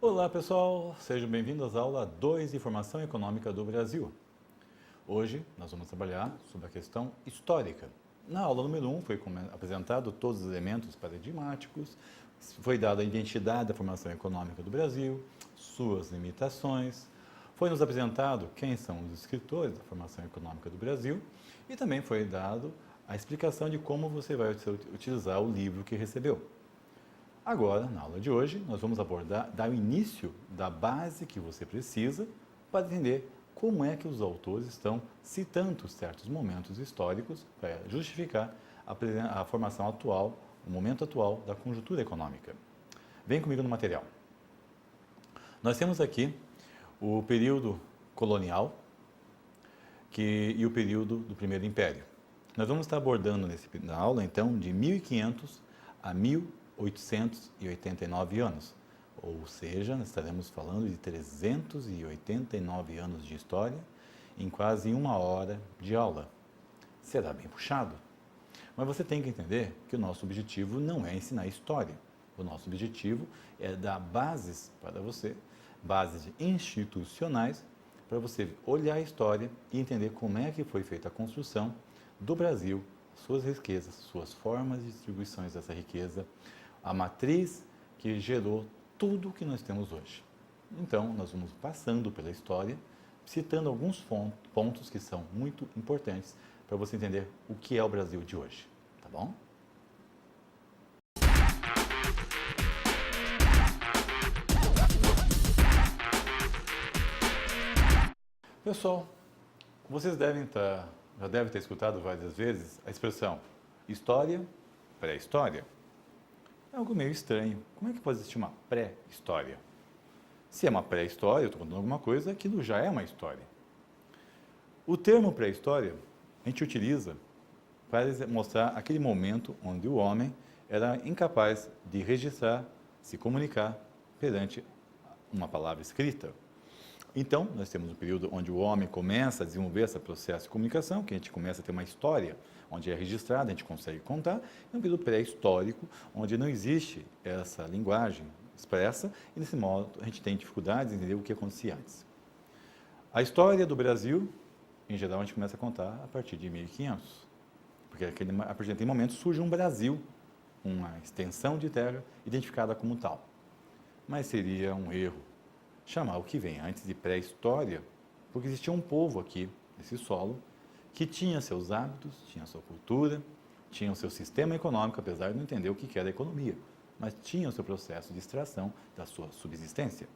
Olá pessoal, sejam bem-vindos à aula 2 de Formação Econômica do Brasil. Hoje nós vamos trabalhar sobre a questão histórica. Na aula número 1 foi apresentado todos os elementos paradigmáticos, foi dada a identidade da formação econômica do Brasil, suas limitações, foi nos apresentado quem são os escritores da formação econômica do Brasil e também foi dado a explicação de como você vai utilizar o livro que recebeu. Agora, na aula de hoje, nós vamos dar o início da base que você precisa para entender como é que os autores estão citando certos momentos históricos para justificar a formação atual, o momento atual da conjuntura econômica. Vem comigo no material. Nós temos aqui o período colonial e o período do Primeiro Império. Nós vamos estar abordando na aula, então, de 1500 a 1889 anos, ou seja, nós estaremos falando de 389 anos de história em quase uma hora de aula. Será bem puxado, mas você tem que entender que o nosso objetivo não é ensinar história. O nosso objetivo é dar bases para você, bases institucionais, para você olhar a história e entender como é que foi feita a construção do Brasil, suas riquezas, suas formas de distribuições dessa riqueza, a matriz que gerou tudo o que nós temos hoje. Então, nós vamos passando pela história, citando alguns pontos que são muito importantes para você entender o que é o Brasil de hoje, tá bom? Pessoal, vocês já devem ter escutado várias vezes a expressão história, pré-história. É algo meio estranho. Como é que pode existir uma pré-história? Se é uma pré-história, eu estou contando alguma coisa, aquilo já é uma história. O termo pré-história a gente utiliza para mostrar aquele momento onde o homem era incapaz de registrar, se comunicar perante uma palavra escrita. Então, nós temos um período onde o homem começa a desenvolver esse processo de comunicação, que a gente começa a ter uma história, onde é registrada, a gente consegue contar, e um período pré-histórico, onde não existe essa linguagem expressa, e nesse modo a gente tem dificuldades em entender o que acontecia antes. A história do Brasil, em geral, a gente começa a contar a partir de 1500, porque a partir daquele momento surge um Brasil, uma extensão de terra identificada como tal. Mas seria um erro chamar o que vem antes de pré-história, porque existia um povo aqui, nesse solo, que tinha seus hábitos, tinha sua cultura, tinha o seu sistema econômico, apesar de não entender o que era a economia, mas tinha o seu processo de extração da sua subsistência.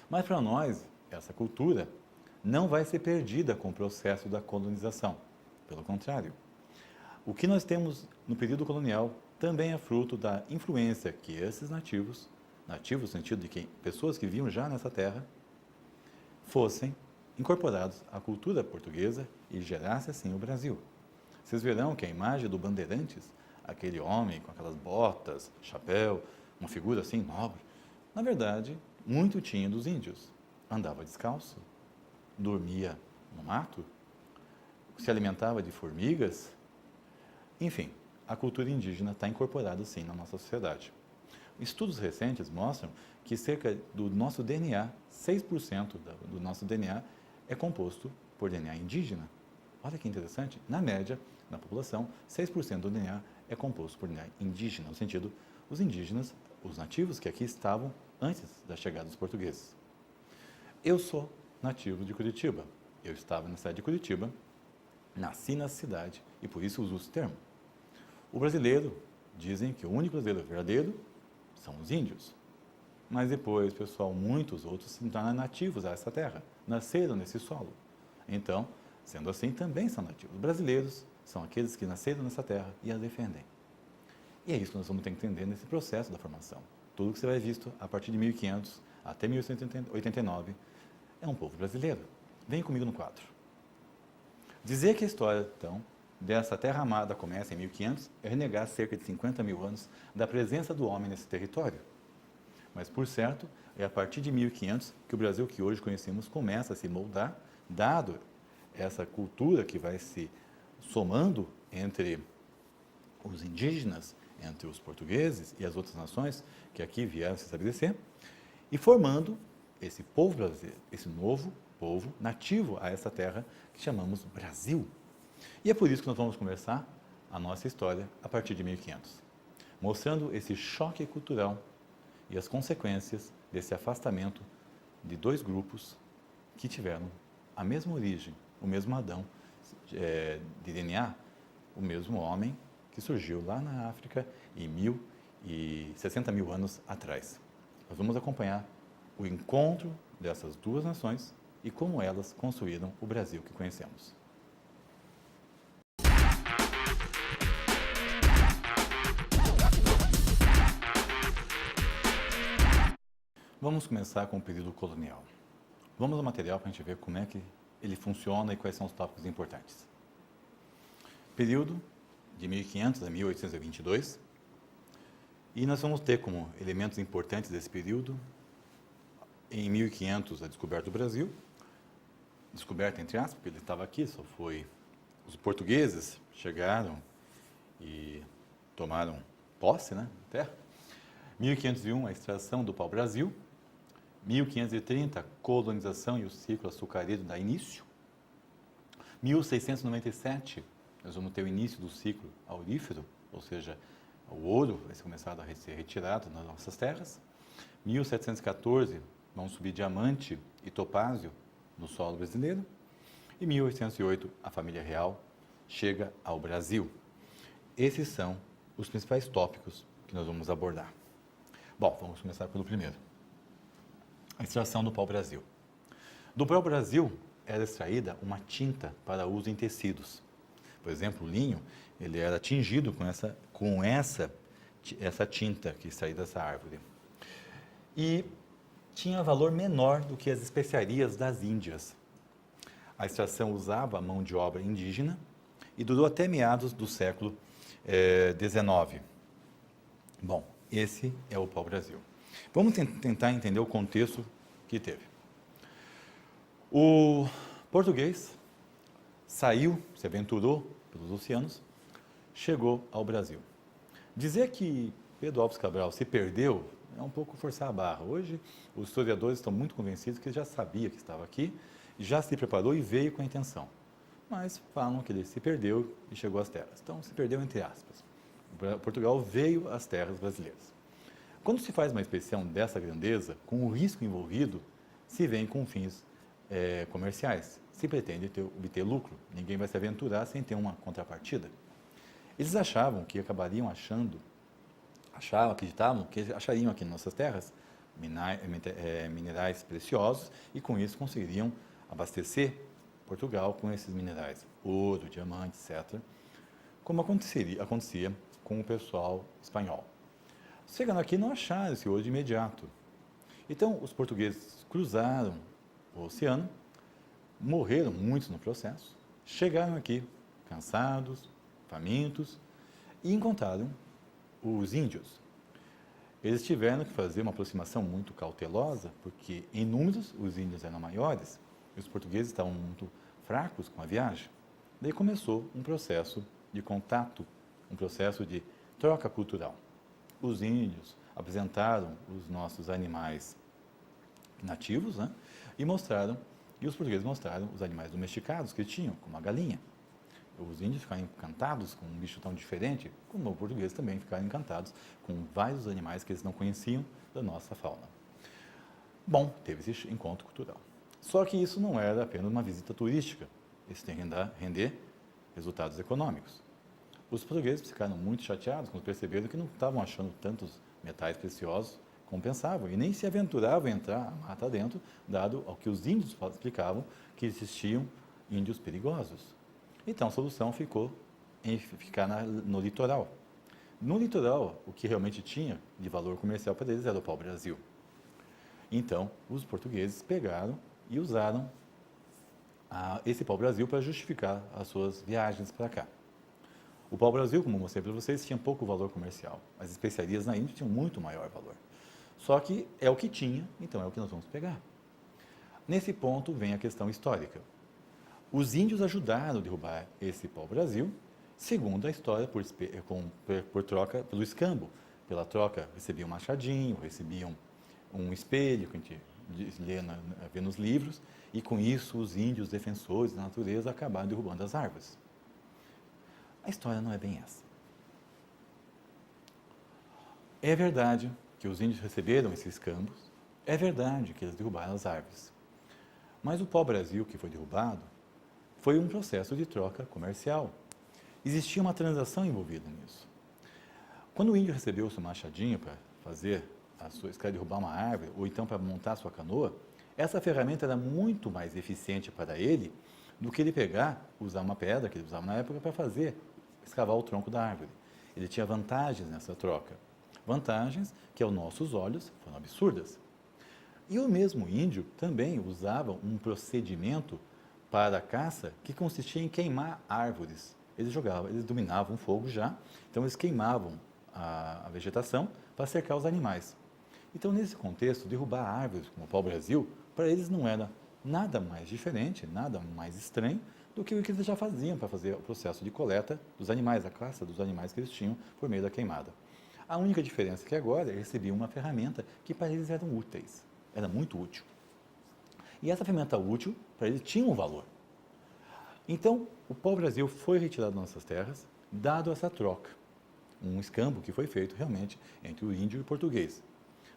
Mas para nós, essa cultura não vai ser perdida com o processo da colonização. Pelo contrário, o que nós temos no período colonial também é fruto da influência que esses nativos no sentido de que pessoas que viviam já nessa terra, fossem incorporados à cultura portuguesa e gerasse assim o Brasil. Vocês verão que a imagem do Bandeirantes, aquele homem com aquelas botas, chapéu, uma figura assim nobre, na verdade, muito tinha dos índios. Andava descalço, dormia no mato, se alimentava de formigas. Enfim, a cultura indígena está incorporada sim na nossa sociedade. Estudos recentes mostram que cerca do nosso DNA, 6% do nosso DNA é composto por DNA indígena. Olha que interessante, na média, na população, 6% do DNA é composto por DNA indígena, no sentido, os indígenas, os nativos que aqui estavam antes da chegada dos portugueses. Eu sou nativo de Curitiba, eu estava na cidade de Curitiba, nasci na cidade e por isso uso esse termo. O brasileiro, dizem que o único brasileiro verdadeiro são os índios. Mas depois, pessoal, muitos outros se tornaram nativos a essa terra, nasceram nesse solo. Então, sendo assim, também são nativos. Os brasileiros são aqueles que nasceram nessa terra e a defendem. E é isso que nós vamos ter que entender nesse processo da formação. Tudo que você vai visto a partir de 1500 até 1889 é um povo brasileiro. Vem comigo no quadro. Dizer que a história, então, dessa terra amada começa em 1500 é renegar cerca de 50 mil anos da presença do homem nesse território. Mas, por certo, é a partir de 1500 que o Brasil que hoje conhecemos começa a se moldar, dado essa cultura que vai se somando entre os indígenas, entre os portugueses e as outras nações que aqui vieram se estabelecer. e formando esse povo brasileiro, esse novo povo nativo a essa terra que chamamos Brasil. E é por isso que nós vamos conversar a nossa história a partir de 1500, mostrando esse choque cultural e as consequências desse afastamento de dois grupos que tiveram a mesma origem, o mesmo Adão de DNA, o mesmo homem que surgiu lá na África em 1060 mil anos atrás. Nós vamos acompanhar o encontro dessas duas nações e como elas construíram o Brasil que conhecemos. Vamos começar com o período colonial. Vamos ao material para a gente ver como é que ele funciona e quais são os tópicos importantes. Período de 1500 a 1822. E nós vamos ter como elementos importantes desse período, em 1500, a descoberta do Brasil. Descoberta entre aspas, porque ele estava aqui, só foi... Os portugueses chegaram e tomaram posse, né, da terra. 1501, a extração do pau-brasil. 1530, a colonização e o ciclo açucareiro dá início. 1697, nós vamos ter o início do ciclo aurífero, ou seja, o ouro vai ser começado a ser retirado das nossas terras. 1714, vão subir diamante e topázio no solo brasileiro. E 1808, a família real chega ao Brasil. Esses são os principais tópicos que nós vamos abordar. Bom, vamos começar pelo primeiro. A extração do pau-brasil. Do pau-brasil era extraída uma tinta para uso em tecidos. Por exemplo, o linho, ele era tingido com essa tinta que extraía dessa árvore. E tinha valor menor do que as especiarias das Índias. A extração usava a mão de obra indígena e durou até meados do século XIX. Bom, esse é o pau-brasil. Vamos tentar entender o contexto que teve. O português saiu, se aventurou pelos oceanos, chegou ao Brasil. Dizer que Pedro Álvares Cabral se perdeu é um pouco forçar a barra. Hoje, os historiadores estão muito convencidos que ele já sabia que estava aqui, já se preparou e veio com a intenção. Mas falam que ele se perdeu e chegou às terras. Então, se perdeu entre aspas. Portugal veio às terras brasileiras. Quando se faz uma expedição dessa grandeza, com o risco envolvido, se vem com fins comerciais. Se pretende obter lucro, ninguém vai se aventurar sem ter uma contrapartida. Eles achavam que acreditavam que achariam aqui em nossas terras minerais preciosos e com isso conseguiriam abastecer Portugal com esses minerais, ouro, diamante, etc., como acontecia com o pessoal espanhol. Chegando aqui, não acharam esse ouro de imediato. Então, os portugueses cruzaram o oceano, morreram muitos no processo, chegaram aqui cansados, famintos, e encontraram os índios. Eles tiveram que fazer uma aproximação muito cautelosa, porque em números os índios eram maiores, e os portugueses estavam muito fracos com a viagem. Daí começou um processo de contato, um processo de troca cultural. Os índios apresentaram os nossos animais nativos, né? E os portugueses mostraram os animais domesticados que tinham, como a galinha. Os índios ficaram encantados com um bicho tão diferente, como os portugueses também ficaram encantados com vários animais que eles não conheciam da nossa fauna. Bom, teve esse encontro cultural. Só que isso não era apenas uma visita turística, isso tem que render resultados econômicos. Os portugueses ficaram muito chateados quando perceberam que não estavam achando tantos metais preciosos como pensavam e nem se aventuravam a entrar a mata dentro, dado ao que os índios explicavam que existiam índios perigosos. Então a solução ficou em ficar no litoral. No litoral, o que realmente tinha de valor comercial para eles era o pau-brasil. Então, os portugueses pegaram e usaram esse pau-brasil para justificar as suas viagens para cá. O pau-brasil, como eu mostrei para vocês, tinha pouco valor comercial. As especiarias na Índia tinham muito maior valor. Só que é o que tinha, então é o que nós vamos pegar. Nesse ponto vem a questão histórica. Os índios ajudaram a derrubar esse pau-brasil, segundo a história, por troca, pelo escambo. Pela troca, recebiam um machadinho, recebiam um espelho que a gente vê nos livros, e com isso os índios defensores da natureza acabaram derrubando as árvores. A história não é bem essa. É verdade que os índios receberam esses campos, é verdade que eles derrubaram as árvores. Mas o pau-brasil que foi derrubado foi um processo de troca comercial. Existia uma transação envolvida nisso. Quando o índio recebeu o seu machadinho para fazer a sua escada, derrubar uma árvore, ou então para montar a sua canoa, essa ferramenta era muito mais eficiente para ele do que ele pegar, usar uma pedra que ele usava na época para fazer, escavar o tronco da árvore. Ele tinha vantagens nessa troca. Vantagens que, aos nossos olhos, foram absurdas. E o mesmo índio também usava um procedimento para a caça que consistia em queimar árvores. Eles dominavam o fogo já, então eles queimavam a vegetação para cercar os animais. Então, nesse contexto, derrubar árvores como o pau-brasil, para eles não era nada mais diferente, nada mais estranho do que o que eles já faziam para fazer o processo de coleta dos animais, a caça dos animais que eles tinham por meio da queimada. A única diferença é que agora eles recebiam uma ferramenta que para eles eram úteis, era muito útil. E essa ferramenta útil, para eles, tinha um valor. Então, o pau-brasil foi retirado das nossas terras, dado essa troca. Um escambo que foi feito realmente entre o índio e o português.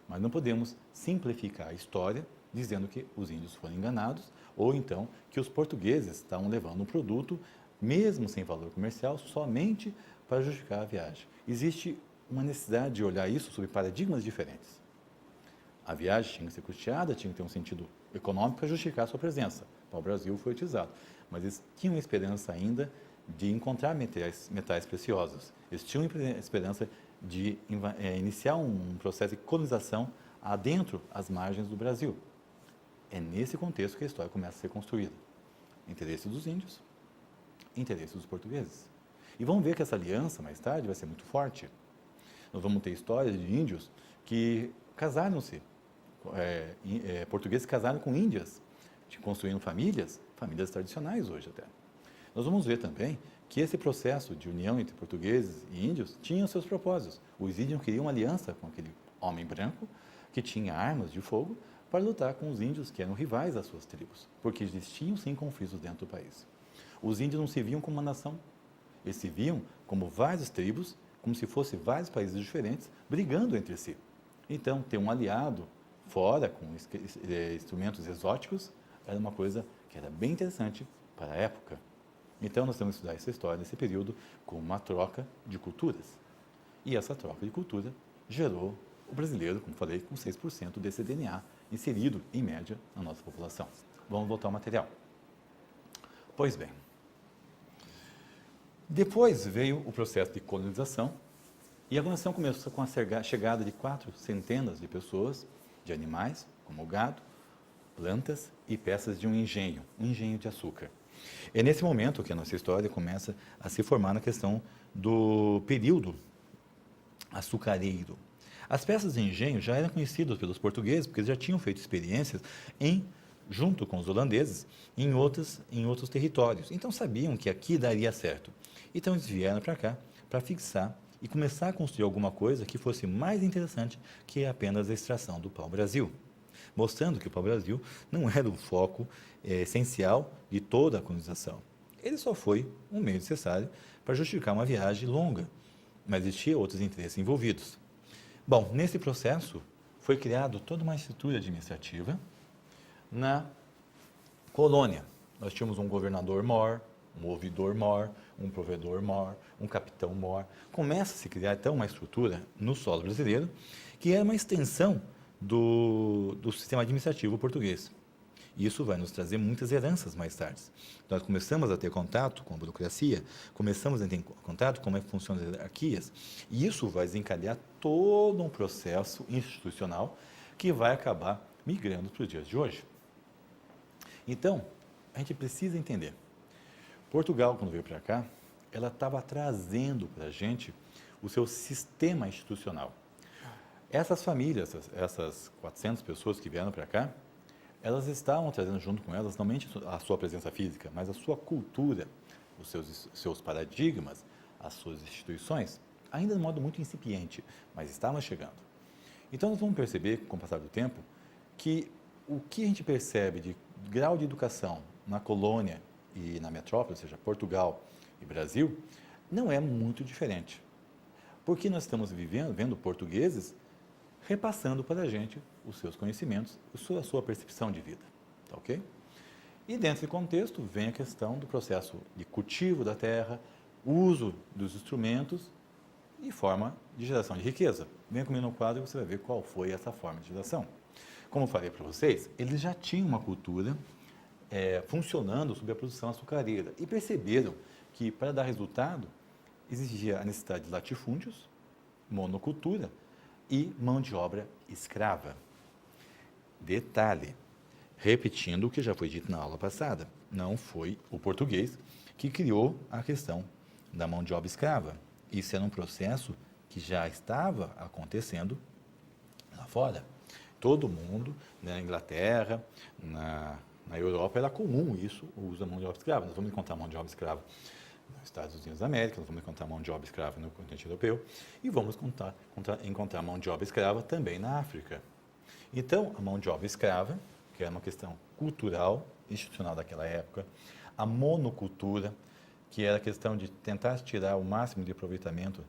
Mas não podemos simplificar a história dizendo que os índios foram enganados ou então que os portugueses estavam levando um produto, mesmo sem valor comercial, somente para justificar a viagem. Existe uma necessidade de olhar isso sob paradigmas diferentes. A viagem tinha que ser custeada, tinha que ter um sentido econômico para justificar a sua presença. O pau-brasil foi utilizado, mas eles tinham esperança ainda de encontrar metais preciosos. Eles tinham esperança de iniciar um processo de colonização adentro às margens do Brasil. É nesse contexto que a história começa a ser construída. Interesse dos índios, interesse dos portugueses. E vamos ver que essa aliança, mais tarde, vai ser muito forte. Nós vamos ter histórias de índios que casaram-se, portugueses casaram com índias, construindo famílias tradicionais hoje até. Nós vamos ver também que esse processo de união entre portugueses e índios tinha seus propósitos. Os índios queriam uma aliança com aquele homem branco que tinha armas de fogo para lutar com os índios que eram rivais das suas tribos, porque existiam sim conflitos dentro do país. Os índios não se viam como uma nação, eles se viam como várias tribos, como se fossem vários países diferentes, brigando entre si. Então, ter um aliado fora, com instrumentos exóticos, era uma coisa que era bem interessante para a época. Então, nós temos que estudar essa história, esse período, como uma troca de culturas. E essa troca de cultura gerou o brasileiro, como falei, com 6% desse DNA inserido, em média, na nossa população. Vamos voltar ao material. Pois bem, depois veio o processo de colonização, e a colonização começou com a chegada de 4 centenas de pessoas, de animais, como gado, plantas e peças de um engenho de açúcar. É nesse momento que a nossa história começa a se formar na questão do período açucareiro. As peças de engenho já eram conhecidas pelos portugueses, porque eles já tinham feito experiências junto com os holandeses em outros territórios. Então sabiam que aqui daria certo. Então eles vieram para cá para fixar e começar a construir alguma coisa que fosse mais interessante que apenas a extração do pau-brasil, mostrando que o pau-brasil não era o foco essencial de toda a colonização. Ele só foi um meio necessário para justificar uma viagem longa, mas existiam outros interesses envolvidos. Bom, nesse processo foi criada toda uma estrutura administrativa na colônia. Nós tínhamos um governador-mor, um ouvidor-mor, um provedor-mor, um capitão-mor. Começa a se criar, então, uma estrutura no solo brasileiro que é uma extensão do sistema administrativo português. E isso vai nos trazer muitas heranças mais tarde. Nós começamos a ter contato com a burocracia, começamos a ter contato com como é que funcionam as hierarquias, e isso vai desencadear todo um processo institucional que vai acabar migrando para os dias de hoje. Então, a gente precisa entender. Portugal, quando veio para cá, ela estava trazendo para a gente o seu sistema institucional. Essas famílias, essas 400 pessoas que vieram para cá, elas estavam trazendo junto com elas, não somente a sua presença física, mas a sua cultura, os seus paradigmas, as suas instituições, ainda de modo muito incipiente, mas estavam chegando. Então, nós vamos perceber, com o passar do tempo, que o que a gente percebe de grau de educação na colônia e na metrópole, ou seja, Portugal e Brasil, não é muito diferente. Porque nós estamos vendo portugueses repassando para a gente os seus conhecimentos, a sua percepção de vida. Tá ok? E dentro desse contexto vem a questão do processo de cultivo da terra, uso dos instrumentos e forma de geração de riqueza. Venha comigo no quadro e você vai ver qual foi essa forma de geração. Como eu falei para vocês, eles já tinham uma cultura funcionando sob a produção açucareira e perceberam que para dar resultado exigia a necessidade de latifúndios, monocultura e mão de obra escrava. Detalhe, repetindo o que já foi dito na aula passada, não foi o português que criou a questão da mão de obra escrava. Isso era um processo que já estava acontecendo lá fora. Todo mundo, na Inglaterra, na Europa, era comum isso, o uso da mão de obra escrava. Nós vamos encontrar mão de obra escrava nos Estados Unidos da América, nós vamos encontrar mão de obra escrava no continente europeu e vamos encontrar mão de obra escrava também na África. Então, a mão de obra escrava, que era uma questão cultural, institucional daquela época, a monocultura, que era a questão de tentar tirar o máximo de aproveitamento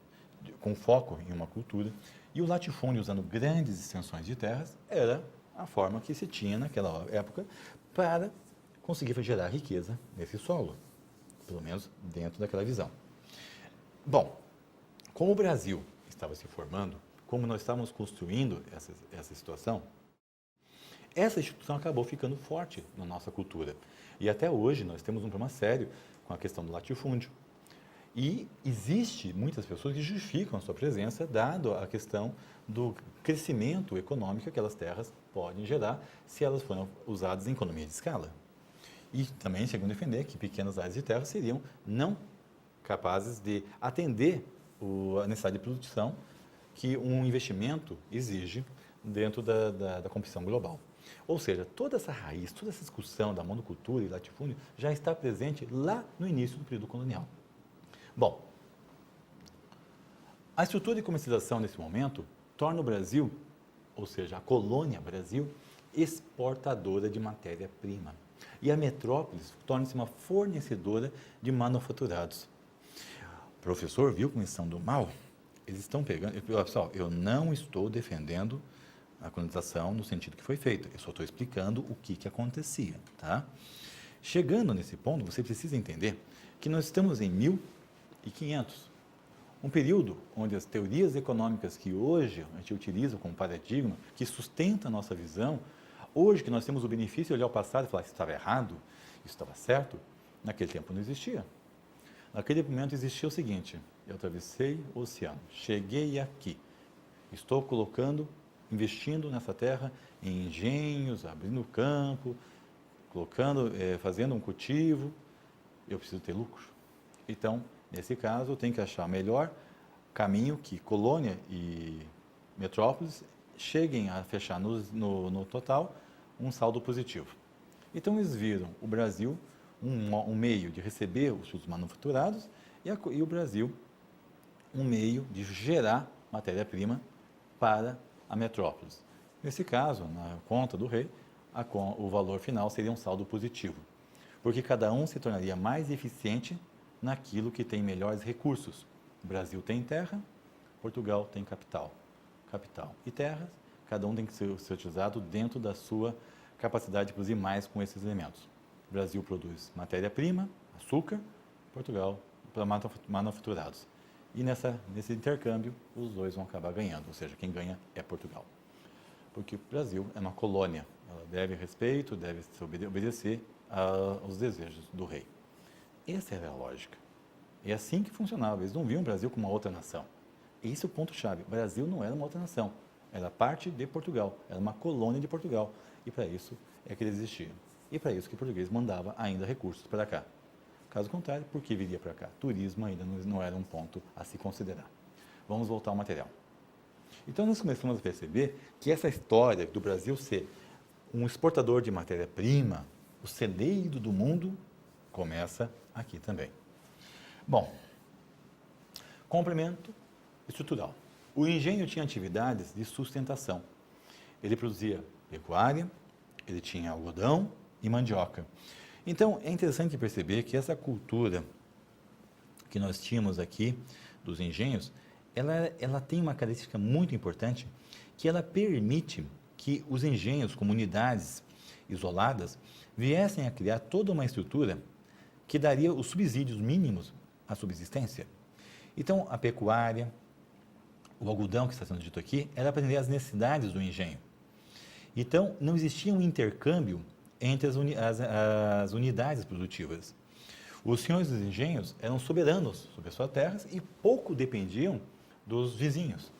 com foco em uma cultura, e o latifúndio, usando grandes extensões de terras, era a forma que se tinha naquela época para conseguir gerar riqueza nesse solo, pelo menos dentro daquela visão. Bom, como o Brasil estava se formando, como nós estávamos construindo essa situação, essa instituição acabou ficando forte na nossa cultura. E até hoje nós temos um problema sério com a questão do latifúndio. E existe muitas pessoas que justificam a sua presença, dado a questão do crescimento econômico que aquelas terras podem gerar se elas forem usadas em economia de escala. E também chegam a defender que pequenas áreas de terra seriam não capazes de atender a necessidade de produção que um investimento exige dentro da competição global. Ou seja, toda essa raiz, toda essa discussão da monocultura e latifúndio já está presente lá no início do período colonial. Bom, a estrutura de comercialização nesse momento torna o Brasil, ou seja, a colônia Brasil, exportadora de matéria-prima. E a metrópole torna-se uma fornecedora de manufaturados. O professor viu como eles são do mal? Eles estão pegando... Pessoal, eu não estou defendendo a colonização no sentido que foi feita. Eu só estou explicando o que acontecia, tá? Chegando nesse ponto, você precisa entender que nós estamos em 1500, um período onde as teorias econômicas que hoje a gente utiliza como paradigma, que sustenta a nossa visão, hoje que nós temos o benefício de olhar o passado e falar isso estava errado, isso estava certo, naquele tempo não existia. Naquele momento existia o seguinte: eu atravessei o oceano, cheguei aqui, estou investindo nessa terra em engenhos, abrindo campo, fazendo um cultivo, eu preciso ter lucro. Então, nesse caso, eu tenho que achar o melhor caminho que colônia e metrópoles cheguem a fechar no total um saldo positivo. Então, eles viram o Brasil um meio de receber os seus manufaturados e o Brasil um meio de gerar matéria-prima para a metrópole. Nesse caso, na conta do rei, o valor final seria um saldo positivo, porque cada um se tornaria mais eficiente naquilo que tem melhores recursos. O Brasil tem terra, Portugal tem capital e terras, cada um tem que ser utilizado dentro da sua capacidade de produzir mais com esses elementos. O Brasil produz matéria-prima, açúcar, Portugal para manufaturados. E nesse intercâmbio, os dois vão acabar ganhando, ou seja, quem ganha é Portugal. Porque o Brasil é uma colônia, ela deve respeito, deve obedecer aos desejos do rei. Essa era a lógica. É assim que funcionava. Eles não viam o Brasil como uma outra nação. Esse é o ponto-chave. O Brasil não era uma outra nação. Era parte de Portugal. Era uma colônia de Portugal. E para isso é que ele existia. E para isso que o português mandava ainda recursos para cá. Caso contrário, por que viria para cá? Turismo ainda não era um ponto a se considerar. Vamos voltar ao material. Então, nós começamos a perceber que essa história do Brasil ser um exportador de matéria-prima, o celeiro do mundo, começa aqui também. Bom, complemento estrutural. O engenho tinha atividades de sustentação. Ele produzia pecuária, ele tinha algodão e mandioca. Então, é interessante perceber que essa cultura que nós tínhamos aqui dos engenhos, ela tem uma característica muito importante, que ela permite que os engenhos, comunidades isoladas, viessem a criar toda uma estrutura que daria os subsídios mínimos à subsistência. Então, a pecuária, o algodão que está sendo dito aqui, era para atender às necessidades do engenho. Então, não existia um intercâmbio entre as unidades produtivas. Os senhores dos engenhos eram soberanos sobre as suas terras e pouco dependiam dos vizinhos.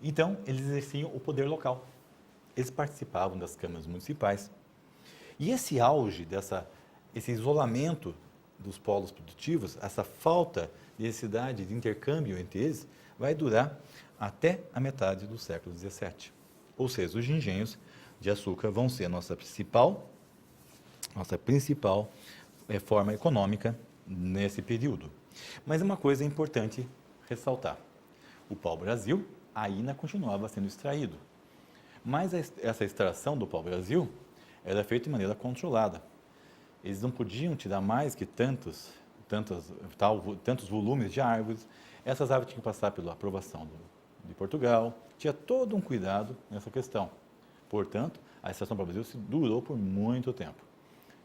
Então, eles exerciam o poder local. Eles participavam das câmaras municipais. E esse auge, esse isolamento dos polos produtivos, essa falta de necessidade de intercâmbio entre eles, vai durar até a metade do século XVII. Ou seja, os engenhos de açúcar vão ser a nossa principal forma econômica nesse período. Mas uma coisa importante ressaltar: o pau-brasil ainda continuava sendo extraído. Mas essa extração do pau-brasil era feita de maneira controlada. Eles não podiam tirar mais que tantos volumes de árvores. Essas árvores tinham que passar pela aprovação de Portugal. Tinha todo um cuidado nessa questão. Portanto, a extração do pau-brasil durou por muito tempo.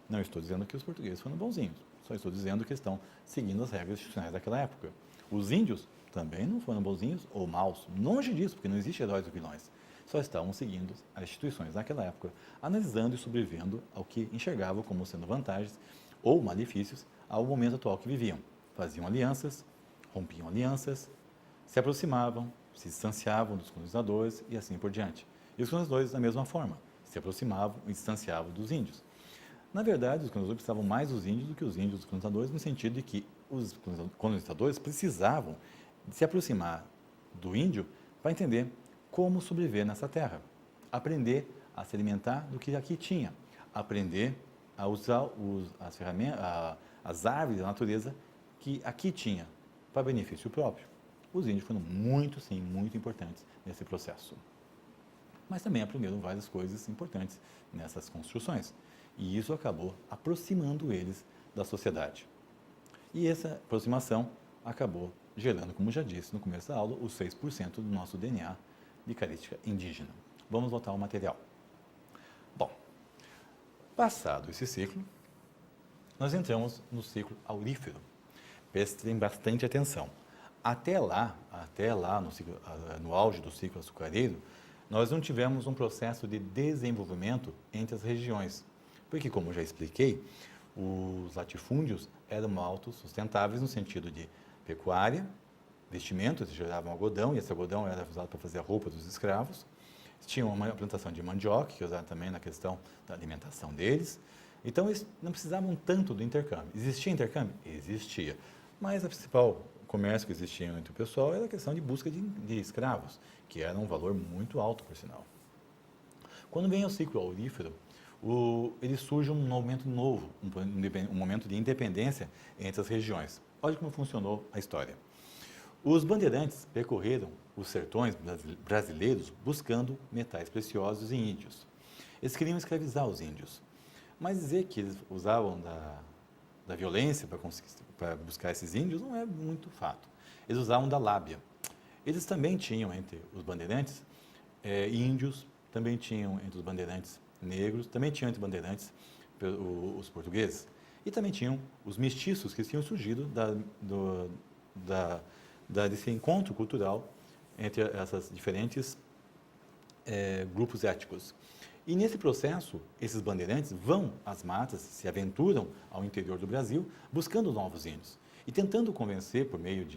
Não estou dizendo que os portugueses foram bonzinhos, só estou dizendo que estão seguindo as regras institucionais daquela época. Os índios também não foram bonzinhos ou maus, longe disso, porque não existe heróis ou vilões. Só estavam seguindo as instituições naquela época, analisando e sobrevivendo ao que enxergavam como sendo vantagens ou malefícios ao momento atual que viviam. Faziam alianças, rompiam alianças, se aproximavam, se distanciavam dos colonizadores e assim por diante. E os colonizadores, da mesma forma, se aproximavam e distanciavam dos índios. Na verdade, os colonizadores precisavam mais dos índios do que os índios dos colonizadores, no sentido de que os colonizadores precisavam se aproximar do índio para entender como sobreviver nessa terra, aprender a se alimentar do que aqui tinha, aprender a usar as ferramentas, as árvores da natureza que aqui tinha, para benefício próprio. Os índios foram muito importantes nesse processo. Mas também aprenderam várias coisas importantes nessas construções. E isso acabou aproximando eles da sociedade. E essa aproximação acabou gerando, como já disse no começo da aula, os 6% do nosso DNA de característica indígena. Vamos voltar ao material. Bom, passado esse ciclo, nós entramos no ciclo aurífero. Prestem bastante atenção. Até lá no auge do ciclo açucareiro, nós não tivemos um processo de desenvolvimento entre as regiões. Porque, como já expliquei, os latifúndios eram autossustentáveis no sentido de pecuária, vestimentos, eles geravam algodão, e esse algodão era usado para fazer a roupa dos escravos. Tinham uma plantação de mandioca, que usavam também na questão da alimentação deles. Então, eles não precisavam tanto do intercâmbio. Existia intercâmbio? Existia. Mas o principal comércio que existia entre o pessoal era a questão de busca de escravos, que era um valor muito alto, por sinal. Quando vem o ciclo aurífero, ele surge um momento novo, um momento de independência entre as regiões. Olha como funcionou a história. Os bandeirantes percorreram os sertões brasileiros buscando metais preciosos e índios. Eles queriam escravizar os índios. Mas dizer que eles usavam da violência para buscar esses índios não é muito fato. Eles usavam da lábia. Eles também tinham entre os bandeirantes índios, também tinham entre os bandeirantes negros, também tinham entre bandeirantes os portugueses, e também tinham os mestiços que tinham surgido desse encontro cultural entre essas diferentes grupos étnicos. E nesse processo, esses bandeirantes vão às matas, se aventuram ao interior do Brasil, buscando novos índios e tentando convencer, por meio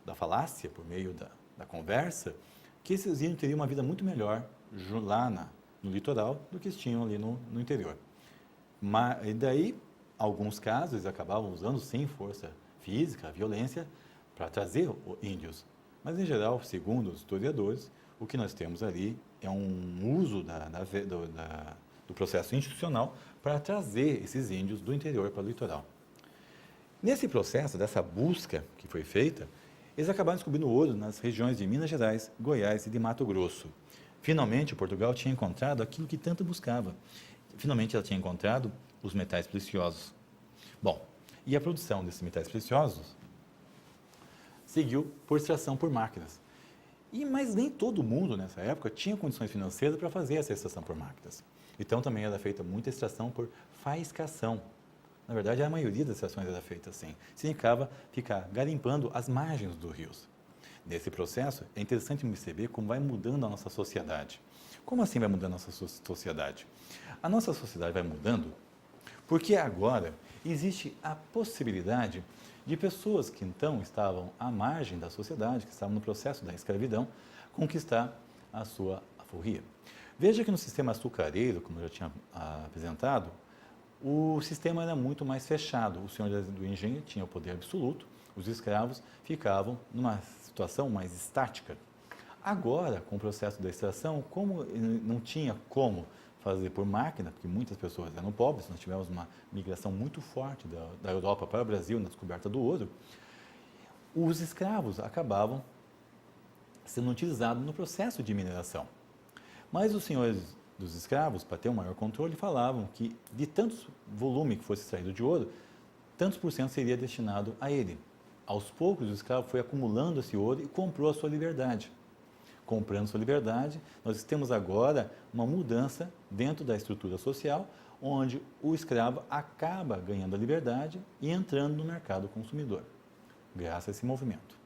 da falácia, por meio da conversa, que esses índios teriam uma vida muito melhor lá no litoral do que eles tinham ali no interior. E daí, alguns casos, eles acabavam usando, sem força física, violência, para trazer índios. Mas, em geral, segundo os historiadores, o que nós temos ali é um uso do processo institucional para trazer esses índios do interior para o litoral. Nesse processo, dessa busca que foi feita, Eles acabaram descobrindo ouro nas regiões de Minas Gerais, Goiás e de Mato Grosso. Finalmente, Portugal tinha encontrado aquilo que tanto buscava. Finalmente, ela tinha encontrado os metais preciosos. Bom, e a produção desses metais preciosos seguiu por extração por máquinas. Mas nem todo mundo nessa época tinha condições financeiras para fazer essa extração por máquinas. Então também era feita muita extração por faiscação. Na verdade, a maioria das extrações era feita assim. Significava ficar garimpando as margens dos rios. Nesse processo, é interessante perceber como vai mudando a nossa sociedade. Como assim vai mudando a nossa sociedade? A nossa sociedade vai mudando porque agora existe a possibilidade de pessoas que então estavam à margem da sociedade, que estavam no processo da escravidão, conquistar a sua alforria. Veja que no sistema açucareiro, como eu já tinha apresentado, o sistema era muito mais fechado. O senhor do engenho tinha o poder absoluto, os escravos ficavam numa situação mais estática. Agora, com o processo da extração, como não tinha como fazer por máquina, porque muitas pessoas eram pobres, nós tivemos uma migração muito forte da Europa para o Brasil na descoberta do ouro, os escravos acabavam sendo utilizados no processo de mineração. Mas os senhores dos escravos, para ter um maior controle, falavam que de tantos volume que fosse extraído de ouro, tantos por cento seria destinado a ele. Aos poucos, o escravo foi acumulando esse ouro e comprou a sua liberdade. Comprando sua liberdade, nós temos agora uma mudança dentro da estrutura social, onde o escravo acaba ganhando a liberdade e entrando no mercado consumidor, graças a esse movimento.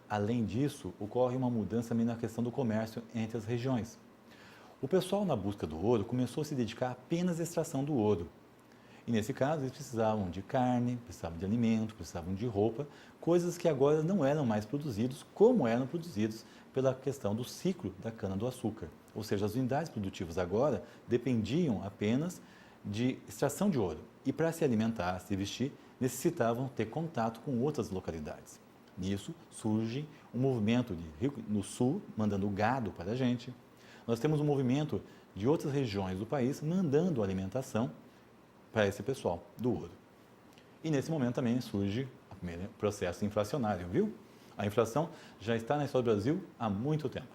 Além disso, ocorre uma mudança também na questão do comércio entre as regiões. O pessoal, na busca do ouro, começou a se dedicar apenas à extração do ouro. E, nesse caso, eles precisavam de carne, precisavam de alimento, precisavam de roupa, coisas que agora não eram mais produzidos como eram produzidos pela questão do ciclo da cana-do-açúcar. Ou seja, as unidades produtivas agora dependiam apenas de extração de ouro. E, para se alimentar, se vestir, necessitavam ter contato com outras localidades. Nisso surge um movimento no sul, mandando gado para a gente. Nós temos um movimento de outras regiões do país mandando alimentação para esse pessoal do ouro. E nesse momento também surge o primeiro processo inflacionário, viu? A inflação já está na história do Brasil há muito tempo.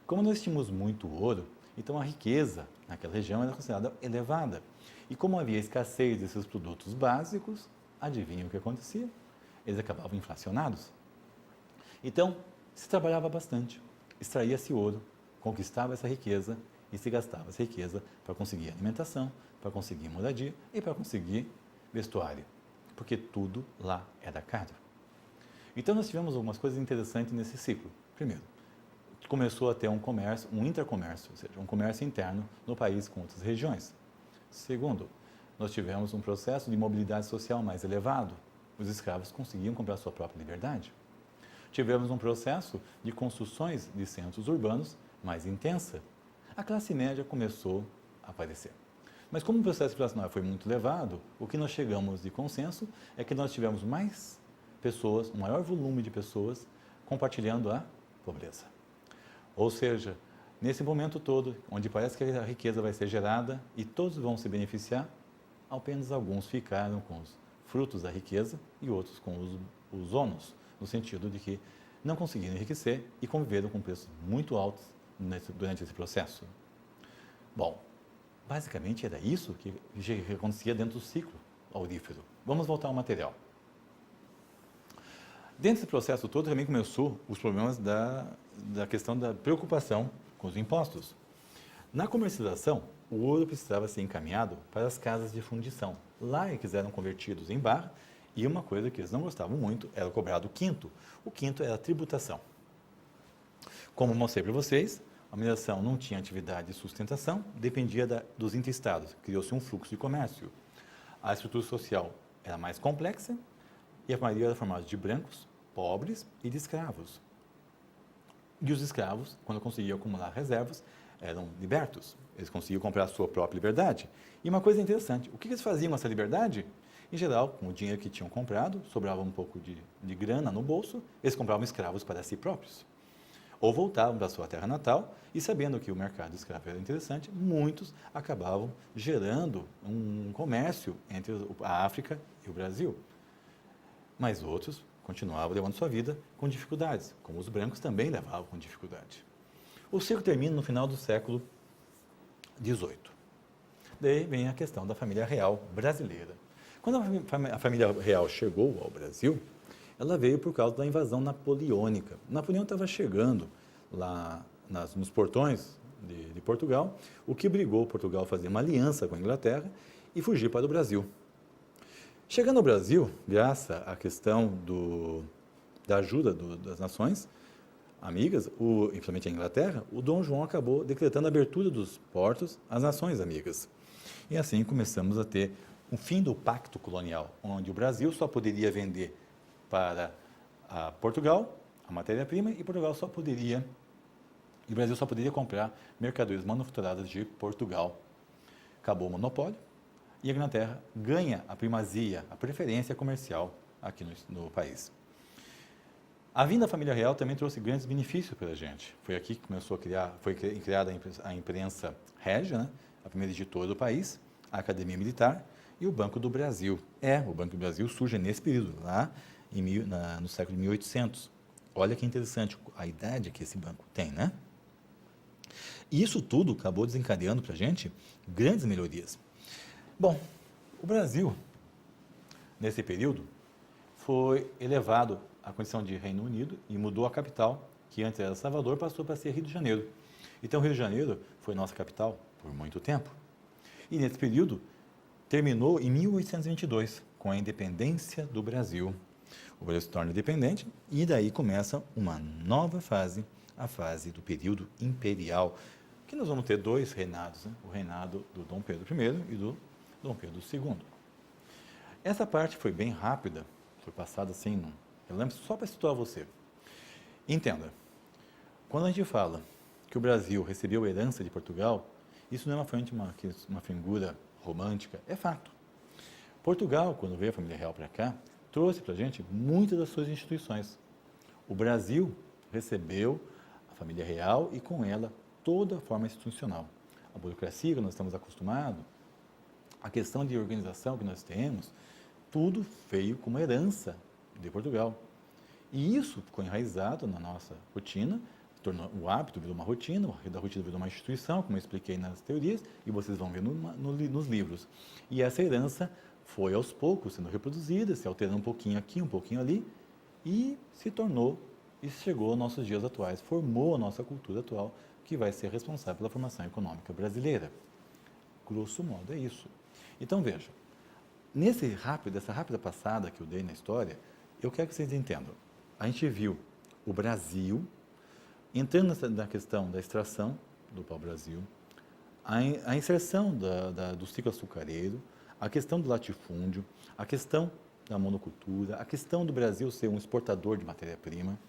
Como nós tínhamos muito ouro, então a riqueza naquela região era considerada elevada. E como havia escassez desses produtos básicos, adivinha o que acontecia? Eles acabavam inflacionados. Então, se trabalhava bastante, extraía-se ouro, conquistava essa riqueza e se gastava essa riqueza para conseguir alimentação, para conseguir moradia e para conseguir vestuário, porque tudo lá era caro. Então nós tivemos algumas coisas interessantes nesse ciclo. Primeiro, começou a ter um comércio, um intercomércio, ou seja, um comércio interno no país com outras regiões. Segundo, nós tivemos um processo de mobilidade social mais elevado. Os escravos conseguiam comprar sua própria liberdade. Tivemos um processo de construções de centros urbanos mais intensa. A classe média começou a aparecer. Mas como o processo inflacionário foi muito elevado, o que nós chegamos de consenso é que nós tivemos mais pessoas, um maior volume de pessoas compartilhando a pobreza. Ou seja, nesse momento todo, onde parece que a riqueza vai ser gerada e todos vão se beneficiar, apenas alguns ficaram com os frutos da riqueza e outros com os ônus, no sentido de que não conseguiram enriquecer e conviveram com preços muito altos durante esse processo. Bom, basicamente era isso que acontecia dentro do ciclo aurífero. Vamos voltar ao material. Dentro desse processo todo também começou os problemas da questão da preocupação com os impostos. Na comercialização, o ouro precisava ser encaminhado para as casas de fundição. Lá eles eram convertidos em barra e uma coisa que eles não gostavam muito era cobrado o quinto. O quinto era a tributação. Como mostrei para vocês, a mineração não tinha atividade de sustentação, dependia dos interestados. Criou-se um fluxo de comércio. A estrutura social era mais complexa e a maioria era formada de brancos, pobres e de escravos. E os escravos, quando conseguiam acumular reservas, eram libertos. Eles conseguiam comprar a sua própria liberdade. E uma coisa interessante, o que eles faziam com essa liberdade? Em geral, com o dinheiro que tinham comprado, sobrava um pouco de grana no bolso, eles compravam escravos para si próprios. Ou voltavam para a sua terra natal e, sabendo que o mercado escravo era interessante, muitos acabavam gerando um comércio entre a África e o Brasil. Mas outros, continuava levando sua vida com dificuldades, como os brancos também levavam com dificuldade. O ciclo termina no final do século XVIII. Daí vem a questão da família real brasileira. Quando a família real chegou ao Brasil, ela veio por causa da invasão napoleônica. Napoleão estava chegando lá nos portões de Portugal, o que obrigou Portugal a fazer uma aliança com a Inglaterra e fugir para o Brasil. Chegando ao Brasil, graças à questão da ajuda das nações amigas, principalmente a Inglaterra, o Dom João acabou decretando a abertura dos portos às nações amigas. E assim começamos a ter o fim do pacto colonial, onde o Brasil só poderia vender para Portugal a matéria-prima e o Brasil só poderia comprar mercadorias manufaturadas de Portugal. Acabou o monopólio e a Inglaterra ganha a primazia, a preferência comercial aqui no país. A vinda da família real também trouxe grandes benefícios para a gente. Foi aqui que foi criada a imprensa régia, né? A primeira editora do país, a Academia Militar e o Banco do Brasil. O Banco do Brasil surge nesse período, lá no século de 1800. Olha que interessante a idade que esse banco tem, né? E isso tudo acabou desencadeando para a gente grandes melhorias. Bom, o Brasil, nesse período, foi elevado à condição de Reino Unido e mudou a capital, que antes era Salvador, passou para ser Rio de Janeiro. Então, Rio de Janeiro foi nossa capital por muito tempo. E nesse período, terminou em 1822, com a independência do Brasil. O Brasil se torna independente e daí começa uma nova fase, a fase do período imperial, que nós vamos ter dois reinados, né? O reinado do Dom Pedro I e do Dom Pedro II. Essa parte foi bem rápida, foi passada assim, eu lembro só para situar você. Entenda, quando a gente fala que o Brasil recebeu herança de Portugal, isso não é uma figura romântica, é fato. Portugal, quando veio a família real para cá, trouxe para a gente muitas das suas instituições. O Brasil recebeu a família real e com ela toda a forma institucional. A burocracia que nós estamos acostumados, a questão de organização que nós temos, tudo veio como herança de Portugal. E isso ficou enraizado na nossa rotina, o hábito virou uma rotina, da rotina virou uma instituição, como eu expliquei nas teorias, e vocês vão ver nos livros. E essa herança foi aos poucos sendo reproduzida, se alterando um pouquinho aqui, um pouquinho ali, e se tornou, e chegou aos nossos dias atuais, formou a nossa cultura atual, que vai ser responsável pela formação econômica brasileira. Grosso modo, é isso. Então, veja, dessa rápida passada que eu dei na história, eu quero que vocês entendam. A gente viu o Brasil entrando na questão da extração do pau-brasil, a inserção do ciclo açucareiro, a questão do latifúndio, a questão da monocultura, a questão do Brasil ser um exportador de matéria-prima.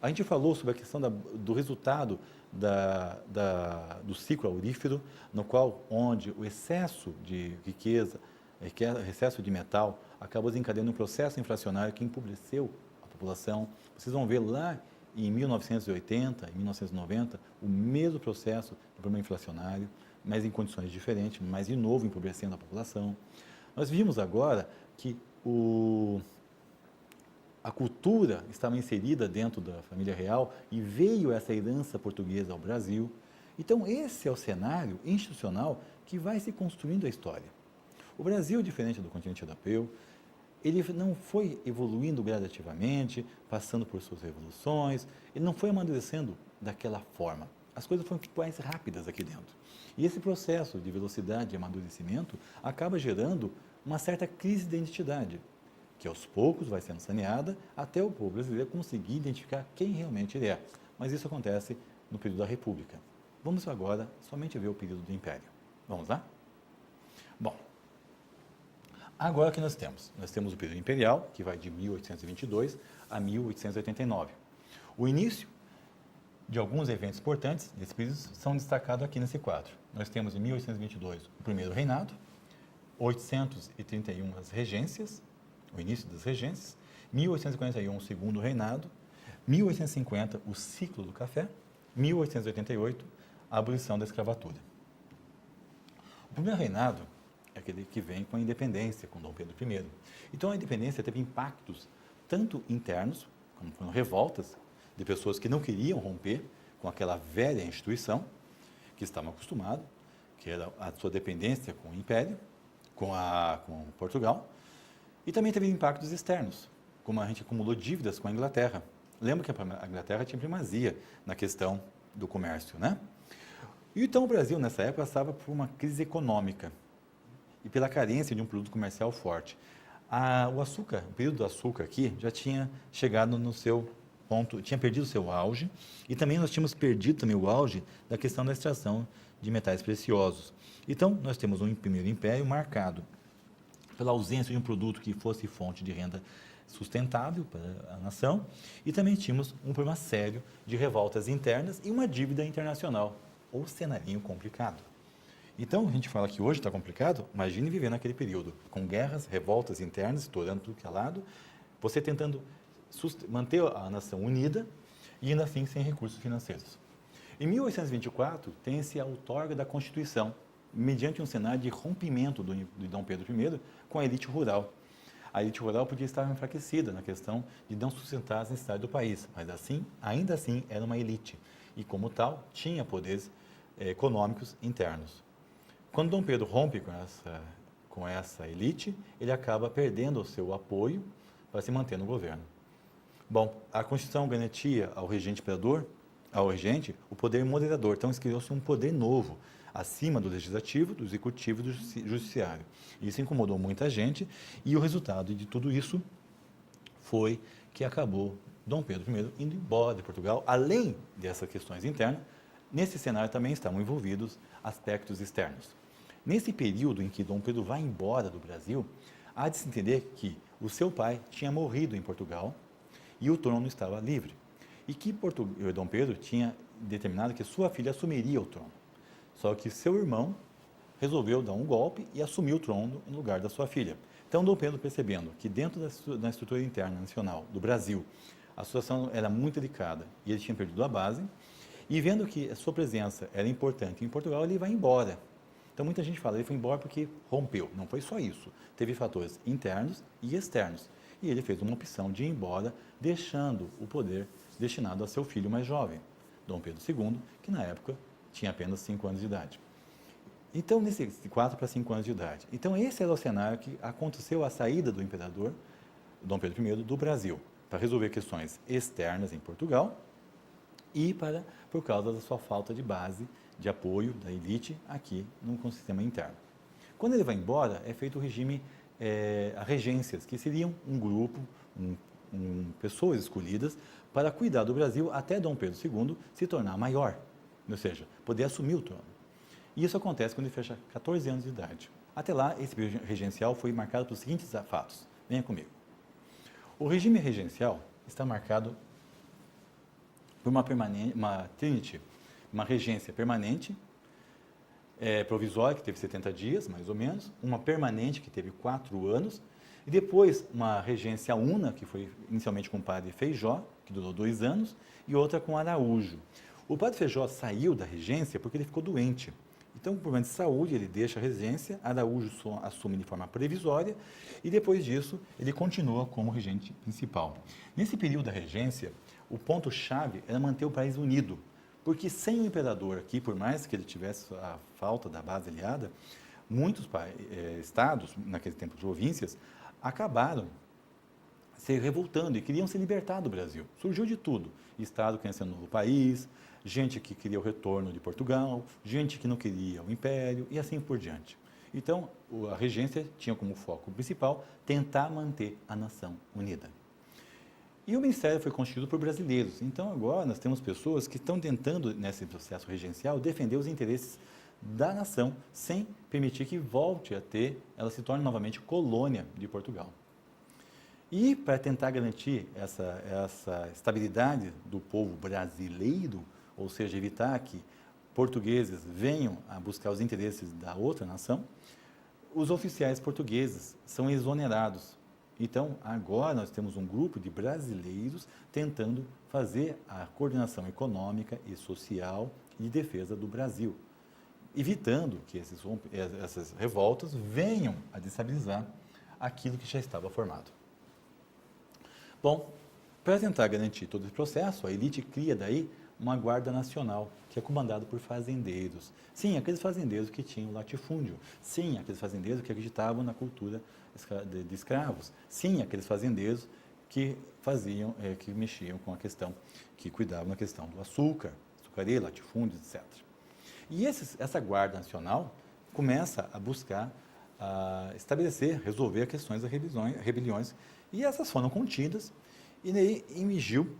A gente falou sobre a questão do resultado do ciclo aurífero, no qual, onde o excesso de riqueza, excesso de metal, acabou desencadeando um processo inflacionário que empobreceu a população. Vocês vão ver lá em 1980, em 1990, o mesmo processo de problema inflacionário, mas em condições diferentes, mas de novo empobrecendo a população. Nós vimos agora que a cultura estava inserida dentro da família real e veio essa herança portuguesa ao Brasil. Então, esse é o cenário institucional que vai se construindo a história. O Brasil, diferente do continente europeu, ele não foi evoluindo gradativamente, passando por suas revoluções, ele não foi amadurecendo daquela forma. As coisas foram mais rápidas aqui dentro. E esse processo de velocidade e amadurecimento acaba gerando uma certa crise de identidade, que aos poucos vai sendo saneada até o povo brasileiro conseguir identificar quem realmente ele é. Mas isso acontece no período da República. Vamos agora somente ver o período do Império. Vamos lá? Bom, agora que nós temos o período imperial, que vai de 1822 a 1889. O início de alguns eventos importantes desse período são destacados aqui nesse quadro. Nós temos em 1822 o primeiro reinado, 831 as regências, o início das regências, 1841 o segundo reinado, 1850 o ciclo do café, 1888 a abolição da escravatura. O primeiro reinado é aquele que vem com a independência, com Dom Pedro I. Então, a independência teve impactos tanto internos, como foram revoltas de pessoas que não queriam romper com aquela velha instituição, que estavam acostumados, que era a sua dependência com o Império, com Portugal, e também teve impactos externos, como a gente acumulou dívidas com a Inglaterra. Lembra que a Inglaterra tinha primazia na questão do comércio, né? E então o Brasil, nessa época, estava por uma crise econômica e pela carência de um produto comercial forte. O açúcar, o período do açúcar aqui, já tinha chegado no seu ponto, tinha perdido o seu auge, e também nós tínhamos perdido também o auge da questão da extração de metais preciosos. Então, nós temos um primeiro império marcado pela ausência de um produto que fosse fonte de renda sustentável para a nação, e também tínhamos um problema sério de revoltas internas e uma dívida internacional, ou cenarinho complicado. Então, a gente fala que hoje está complicado, imagine viver naquele período, com guerras, revoltas internas, estourando tudo que é lado, você tentando manter a nação unida e ainda assim sem recursos financeiros. Em 1824, tem-se a outorga da Constituição, mediante um cenário de rompimento de Dom Pedro I com a elite rural. A elite rural podia estar enfraquecida na questão de não sustentar as necessidades do país, mas ainda assim era uma elite e, como tal, tinha poderes econômicos internos. Quando Dom Pedro rompe com essa elite, ele acaba perdendo o seu apoio para se manter no governo. Bom, a Constituição garantia ao regente imperador, ao regente, o poder moderador. Então, criou-se um poder novo, acima do legislativo, do executivo e do judiciário. Isso incomodou muita gente e o resultado de tudo isso foi que acabou Dom Pedro I indo embora de Portugal. Além dessas questões internas, nesse cenário também estavam envolvidos aspectos externos. Nesse período em que Dom Pedro vai embora do Brasil, há de se entender que o seu pai tinha morrido em Portugal e o trono estava livre. E que Dom Pedro tinha determinado que sua filha assumiria o trono. Só que seu irmão resolveu dar um golpe e assumir o trono no lugar da sua filha. Então, Dom Pedro, percebendo que dentro da estrutura interna nacional do Brasil, a situação era muito delicada e ele tinha perdido a base, e vendo que a sua presença era importante em Portugal, ele vai embora. Então, muita gente fala, ele foi embora porque rompeu. Não foi só isso. Teve fatores internos e externos. E ele fez uma opção de ir embora, deixando o poder destinado a seu filho mais jovem, Dom Pedro II, que na época tinha apenas 5 anos de idade. Então, nesses 4 para 5 anos de idade. Então, esse era o cenário que aconteceu a saída do imperador Dom Pedro I do Brasil, para resolver questões externas em Portugal e por causa da sua falta de base, de apoio da elite aqui no sistema interno. Quando ele vai embora, é feito o regime, a regências, que seriam um grupo, pessoas escolhidas para cuidar do Brasil até Dom Pedro II se tornar maior, ou seja, poder assumir o trono. E isso acontece quando ele fecha 14 anos de idade. Até lá, esse período regencial foi marcado pelos seguintes fatos. Venha comigo. O regime regencial está marcado por uma trinity, uma regência permanente, provisória, que teve 70 dias, mais ou menos, uma permanente, que teve 4 anos, e depois uma regência una, que foi inicialmente com o padre Feijó, que durou 2 anos, e outra com Araújo. O padre Feijó saiu da regência porque ele ficou doente. Então, por problema de saúde, ele deixa a regência, Araújo assume de forma previsória, e depois disso, ele continua como regente principal. Nesse período da regência, o ponto-chave era manter o país unido, porque sem o imperador aqui, por mais que ele tivesse a falta da base aliada, muitos estados, naquele tempo províncias, acabaram se revoltando e queriam se libertar do Brasil. Surgiu de tudo. Estado querendo ser um novo país, gente que queria o retorno de Portugal, gente que não queria o Império e assim por diante. Então, a regência tinha como foco principal tentar manter a nação unida. E o Ministério foi constituído por brasileiros. Então, agora nós temos pessoas que estão tentando, nesse processo regencial, defender os interesses da nação, sem permitir que volte a ela se torne novamente colônia de Portugal. E para tentar garantir essa estabilidade do povo brasileiro, ou seja, evitar que portugueses venham a buscar os interesses da outra nação, os oficiais portugueses são exonerados. Então, agora nós temos um grupo de brasileiros tentando fazer a coordenação econômica e social e de defesa do Brasil, evitando que essas revoltas venham a destabilizar aquilo que já estava formado. Bom, para tentar garantir todo esse processo, a elite cria daí uma guarda nacional, que é comandada por fazendeiros. Sim, aqueles fazendeiros que tinham latifúndio. Sim, aqueles fazendeiros que acreditavam na cultura de escravos. Sim, aqueles fazendeiros que faziam, que mexiam com a questão, que cuidavam da questão do açúcar, açucareiro, latifúndios, etc. E essa guarda nacional começa a buscar estabelecer, resolver questões das rebeliões, e essas foram contidas, e daí emergiu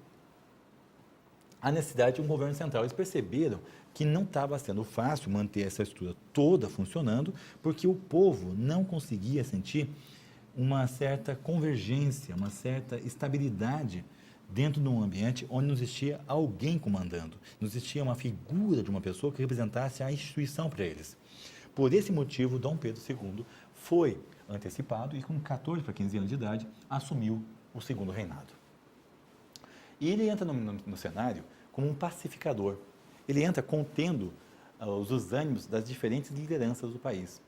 a necessidade de um governo central. Eles perceberam que não estava sendo fácil manter essa estrutura toda funcionando, porque o povo não conseguia sentir uma certa convergência, uma certa estabilidade dentro de um ambiente onde não existia alguém comandando, não existia uma figura de uma pessoa que representasse a instituição para eles. Por esse motivo, Dom Pedro II foi antecipado e, com 14 para 15 anos de idade, assumiu o segundo reinado. E ele entra no cenário como um pacificador. Ele entra contendo os ânimos das diferentes lideranças do país.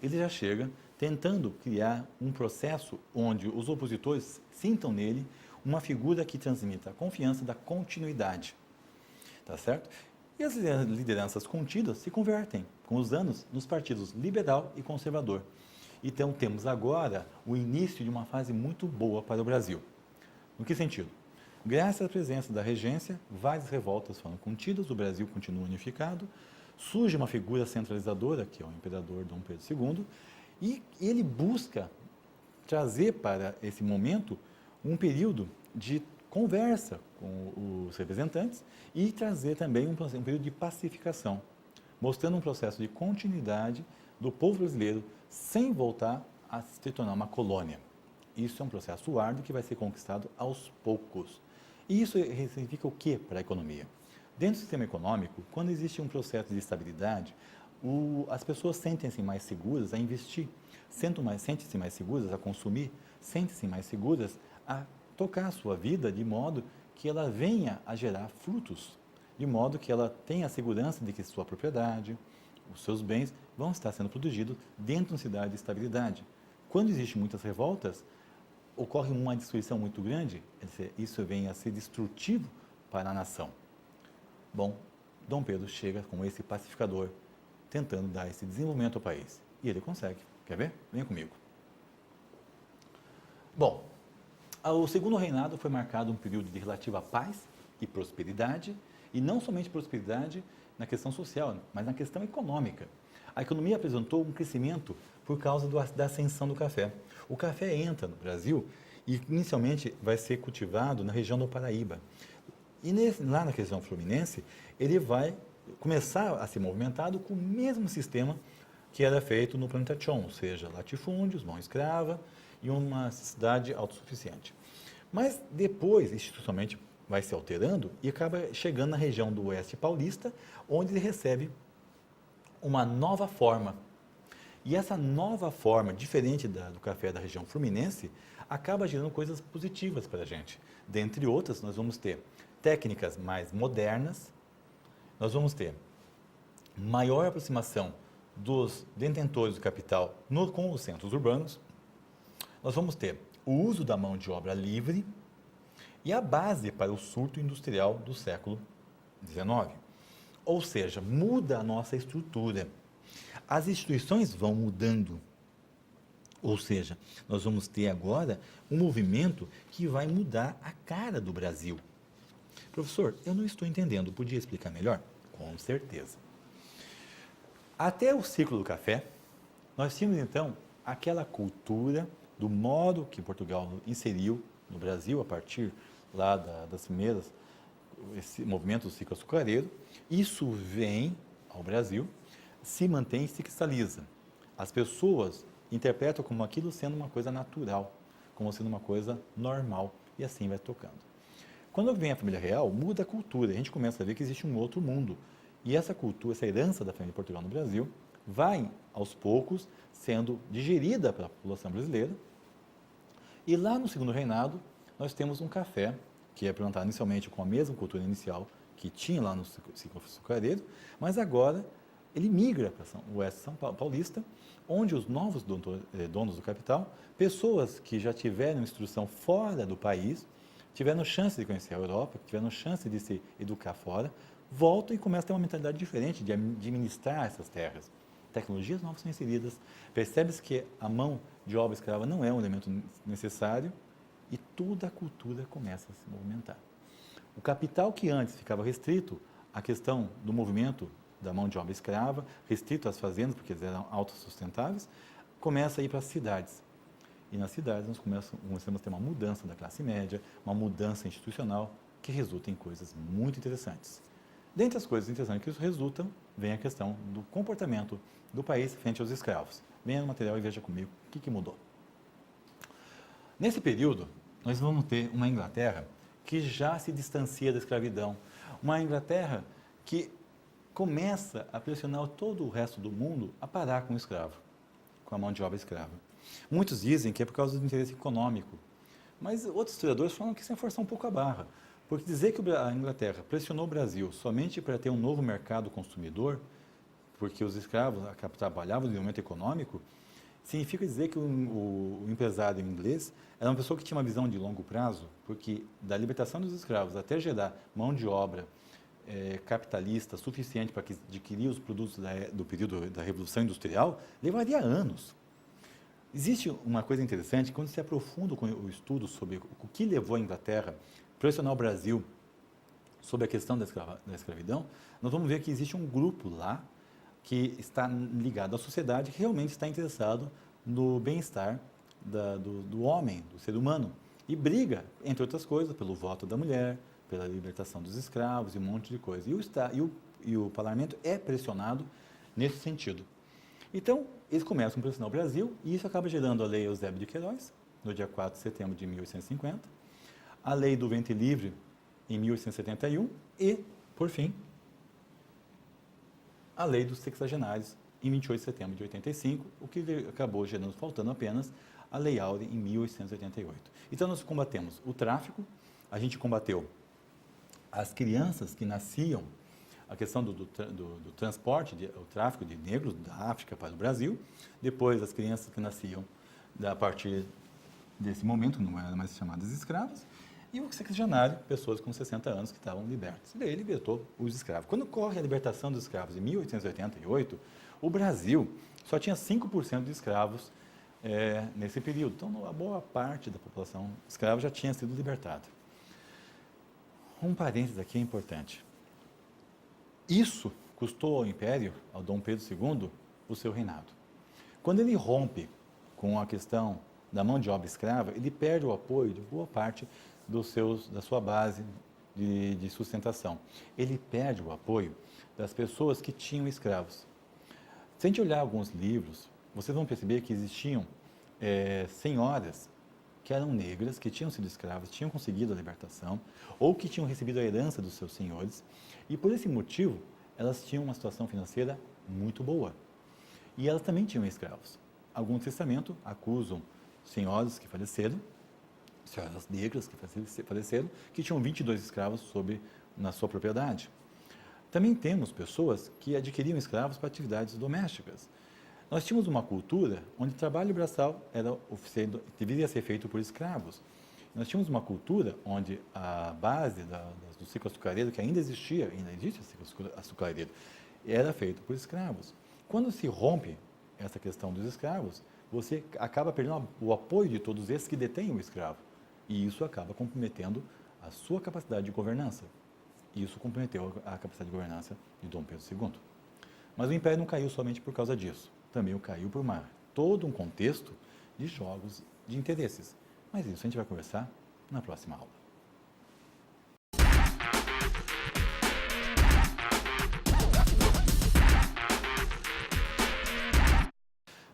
Ele já chega tentando criar um processo onde os opositores sintam nele uma figura que transmita a confiança da continuidade. Tá certo? E as lideranças contidas se convertem, com os anos, nos partidos liberal e conservador. Então, temos agora o início de uma fase muito boa para o Brasil. No que sentido? Graças à presença da regência, várias revoltas foram contidas, o Brasil continua unificado, surge uma figura centralizadora, que é o imperador Dom Pedro II, e ele busca trazer para esse momento um período de conversa com os representantes e trazer também um período de pacificação, mostrando um processo de continuidade do povo brasileiro sem voltar a se tornar uma colônia. Isso é um processo árduo que vai ser conquistado aos poucos. E isso significa o que para a economia? Dentro do sistema econômico, quando existe um processo de estabilidade, as pessoas sentem-se mais seguras a investir, sentem-se mais seguras a consumir, sentem-se mais seguras a tocar a sua vida de modo que ela venha a gerar frutos, de modo que ela tenha a segurança de que sua propriedade, os seus bens vão estar sendo protegidos dentro de uma cidade de estabilidade. Quando existem muitas revoltas, ocorre uma destruição muito grande, isso vem a ser destrutivo para a nação. Bom, Dom Pedro chega como esse pacificador, tentando dar esse desenvolvimento ao país. E ele consegue. Quer ver? Venha comigo. Bom, o segundo reinado foi marcado um período de relativa paz e prosperidade, e não somente prosperidade na questão social, mas na questão econômica. A economia apresentou um crescimento por causa da ascensão do café. O café entra no Brasil e inicialmente vai ser cultivado na região do Paraíba. E lá na região fluminense, ele vai começar a ser movimentado com o mesmo sistema que era feito no planeta Tchon, ou seja, latifúndios, mão escrava e uma cidade autossuficiente. Mas depois, institucionalmente, vai se alterando e acaba chegando na região do Oeste Paulista, onde ele recebe uma nova forma. E essa nova forma, diferente do café da região fluminense, acaba gerando coisas positivas para a gente. Dentre outras, nós vamos ter técnicas mais modernas, nós vamos ter maior aproximação dos detentores do capital com os centros urbanos, nós vamos ter o uso da mão de obra livre e a base para o surto industrial do século XIX. Ou seja, muda a nossa estrutura. As instituições vão mudando. Ou seja, nós vamos ter agora um movimento que vai mudar a cara do Brasil. Professor, eu não estou entendendo. Podia explicar melhor? Com certeza. Até o ciclo do café, nós tínhamos então aquela cultura do modo que Portugal inseriu no Brasil a partir lá das primeiras, esse movimento do ciclo açucareiro. Isso vem ao Brasil, se mantém e se cristaliza. As pessoas interpretam como aquilo sendo uma coisa natural, como sendo uma coisa normal, e assim vai tocando. Quando vem a família real, muda a cultura, a gente começa a ver que existe um outro mundo. E essa cultura, essa herança da família de Portugal no Brasil, vai, aos poucos, sendo digerida pela população brasileira. E lá no segundo reinado, nós temos um café, que é plantado inicialmente com a mesma cultura inicial que tinha lá no ciclo açucareiro, mas agora ele migra para o oeste São Paulista, onde os novos donos do capital, pessoas que já tiveram instrução fora do país, tiveram chance de conhecer a Europa, tiveram chance de se educar fora, voltam e começam a ter uma mentalidade diferente de administrar essas terras. Tecnologias novas são inseridas, percebe-se que a mão de obra escrava não é um elemento necessário e toda a cultura começa a se movimentar. O capital que antes ficava restrito à questão do movimento da mão de obra escrava, restrito às fazendas, porque eles eram autossustentáveis, começa a ir para as cidades. E nas cidades nós começamos a ter uma mudança da classe média, uma mudança institucional, que resulta em coisas muito interessantes. Dentre as coisas interessantes que isso resulta, vem a questão do comportamento do país frente aos escravos. Venha no material e veja comigo o que mudou. Nesse período, nós vamos ter uma Inglaterra que já se distancia da escravidão, uma Inglaterra que começa a pressionar todo o resto do mundo a parar com o escravo, com a mão de obra escrava. Muitos dizem que é por causa do interesse econômico, mas outros historiadores falam que isso é forçar um pouco a barra, porque dizer que a Inglaterra pressionou o Brasil somente para ter um novo mercado consumidor, porque os escravos trabalhavam no momento econômico, significa dizer que o empresário inglês era uma pessoa que tinha uma visão de longo prazo, porque da libertação dos escravos até gerar mão de obra capitalista suficiente para adquirir os produtos do período da Revolução Industrial, levaria anos. Existe uma coisa interessante, quando se aprofunda o estudo sobre o que levou a Inglaterra a pressionar o Brasil sobre a questão da escravidão, nós vamos ver que existe um grupo lá que está ligado à sociedade, que realmente está interessado no bem-estar do homem, do ser humano, e briga, entre outras coisas, pelo voto da mulher, pela libertação dos escravos e um monte de coisa. E o parlamento é pressionado nesse sentido. Então, eles começam a pressionar o Brasil e isso acaba gerando a Lei Eusébio de Queiroz, no dia 4 de setembro de 1850, a Lei do Ventre Livre, em 1871 e, por fim, a Lei dos Sexagenários, em 28 de setembro de 85, o que acabou gerando, faltando apenas, a Lei Áurea, em 1888. Então, nós combatemos o tráfico, a gente combateu as crianças que nasciam, a questão do transporte, o tráfico de negros da África para o Brasil, depois as crianças que nasciam a partir desse momento, não eram mais chamadas escravas, e o sexagenário, pessoas com 60 anos que estavam libertas. E daí libertou os escravos. Quando ocorre a libertação dos escravos em 1888, o Brasil só tinha 5% de escravos nesse período. Então, a boa parte da população escrava já tinha sido libertada. Um parênteses aqui é importante. Isso custou ao Império, ao Dom Pedro II, o seu reinado. Quando ele rompe com a questão da mão de obra escrava, ele perde o apoio de boa parte da sua base de sustentação. Ele perde o apoio das pessoas que tinham escravos. Se a gente olhar alguns livros, vocês vão perceber que existiam senhoras que eram negras, que tinham sido escravas, tinham conseguido a libertação, ou que tinham recebido a herança dos seus senhores, e por esse motivo, elas tinham uma situação financeira muito boa. E elas também tinham escravos. Alguns testamentos acusam senhoras que faleceram, senhoras negras que faleceram, que tinham 22 escravos na sua propriedade. Também temos pessoas que adquiriam escravos para atividades domésticas. Nós tínhamos uma cultura onde o trabalho braçal deveria ser feito por escravos. Nós tínhamos uma cultura onde a base do ciclo açucareiro, que ainda existe o ciclo açucareiro, era feito por escravos. Quando se rompe essa questão dos escravos, você acaba perdendo o apoio de todos esses que detêm o escravo. E isso acaba comprometendo a sua capacidade de governança. E isso comprometeu a capacidade de governança de Dom Pedro II. Mas o Império não caiu somente por causa disso. Também caiu por todo um contexto de jogos de interesses. Mas isso a gente vai conversar na próxima aula.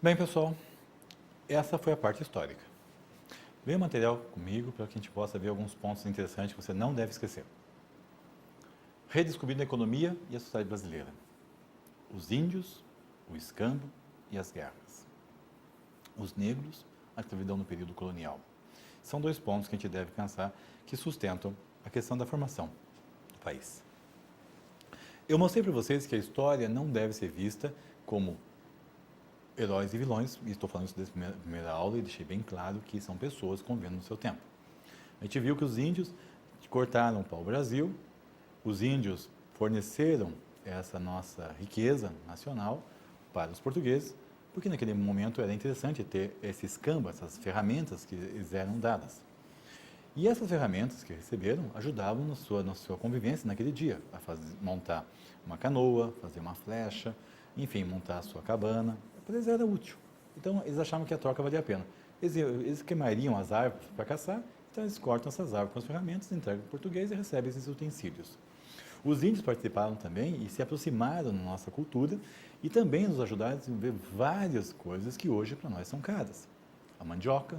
Bem, pessoal, essa foi a parte histórica. Venha o material comigo para que a gente possa ver alguns pontos interessantes que você não deve esquecer. Redescobrindo a economia e a sociedade brasileira. Os índios, o escambo e as guerras. Os negros, a escravidão no período colonial. São dois pontos que a gente deve pensar que sustentam a questão da formação do país. Eu mostrei para vocês que a história não deve ser vista como heróis e vilões, e estou falando isso desde a primeira aula e deixei bem claro que são pessoas convivendo no seu tempo. A gente viu que os índios cortaram o pau-brasil, os índios forneceram essa nossa riqueza nacional para os portugueses, porque naquele momento era interessante ter esse escambo, essas ferramentas que lhes eram dadas. E essas ferramentas que receberam ajudavam na sua convivência naquele dia, a montar uma canoa, fazer uma flecha, enfim, montar a sua cabana. Para eles era útil. Então, eles achavam que a troca valia a pena. Eles queimariam as árvores para caçar, então eles cortam essas árvores com as ferramentas, entregam para o português e recebem esses utensílios. Os índios participaram também e se aproximaram da nossa cultura e também nos ajudaram a desenvolver várias coisas que hoje para nós são caras. A mandioca